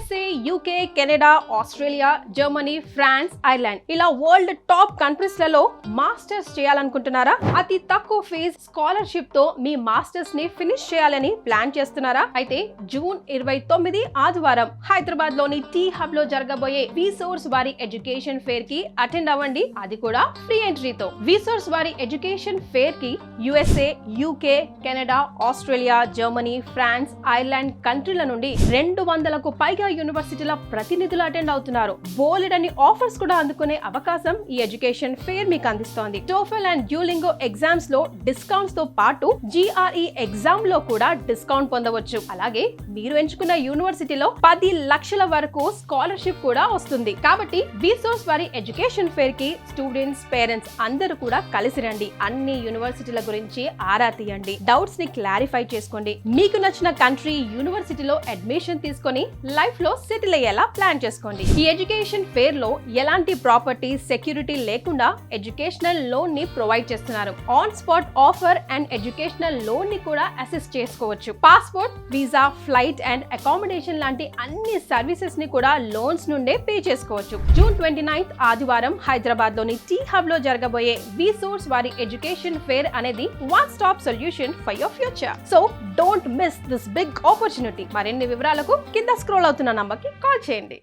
USA, UK, Canada, Australia, Germany, France, Ireland ఇలా world top countries లలో masters చేయాలనుకుంటున్నారా? అతి తక్కువ ఫీజ్ స్కాలర్షిప్ తో మీ మాస్టర్స్ ని ఫినిష్ చేయాలని ప్లాన్ చేస్తున్నారా? అయితే జూన్ 29 ఆదివారం హైదరాబాద్ లోని టీ హబ్ లో జరగబోయే విసోర్స్ వారి ఎడ్యుకేషన్ ఫేర్ కి అటెండ్ అవ్వండి. అది కూడా ఫ్రీ ఎంట్రీతో. విసోర్స్ వారి ఎడ్యుకేషన్ ఫేర్ కి USA, UK, Canada, Australia, Germany, France, Ireland కంట్రీల నుండి 200కు పైగా యూనివర్సిటీల ప్రతినిధులు అటెండ్ అవుతున్నారు. బోలెడని ఆఫర్స్ కూడా అందుకునే అవకాశం ఈ ఎడ్యుకేషన్ ఫేర్ మీకు అందిస్తోంది. టోఫెల్ అండ్ డ్యూలింగో ఎగ్జామ్స్ లో డిస్కౌంట్స్ తో పాటు GRE ఎగ్జామ్ లో కూడా డిస్కౌంట్ పొందవచ్చు. అలాగే మీరు ఎంచుకున్న యూనివర్సిటీలో 10 లక్షల వరకు స్కాలర్షిప్ కూడా వస్తుంది. కాబట్టి విసోర్స్ వారి ఎడ్యుకేషన్ ఫేర్ కి స్టూడెంట్స్, పేరెంట్స్ అందరూ కూడా కలిసి రండి. అన్ని యూనివర్సిటీల గురించి ఆరా తీయండి. డౌట్స్ ని క్లారిఫై చేసుకోండి. మీకు నచ్చిన కంట్రీ, యూనివర్సిటీలో అడ్మిషన్ తీసుకొని లైఫ్ లో సెటిల్ అయ్యేలా ప్లాన్ చేసుకోండి. ఈ ఎడ్యుకేషన్ ఫేర్ లో ఎలాంటి ప్రాపర్టీ సెక్యూరిటీ లేకుండా ఎడ్యుకేషనల్ లోన్ ని ప్రొవైడ్ చేస్తున్నారు. On spot offer and educational loan ని కూడా అసెస్ చేసుకోవచ్చు. Passport, visa, flight and accommodation లాంటి అన్ని సర్వీసెస్ ని కూడా లోన్స్ నుండే పే చేసుకోవచ్చు. జూన్ 29 ఆదివారం హైదరాబాద్ లోని టీ హబ్ లో జరగబోయే విసోర్స్ వారి ఎడ్యుకేషన్ ఫేర్ అనేది one stop solution for your future. So don't miss this big opportunity. మరిన్ని వివరాలకు కింద స్క్రోల్ అవుతున్న నంబర్కి కాల్ చేయండి.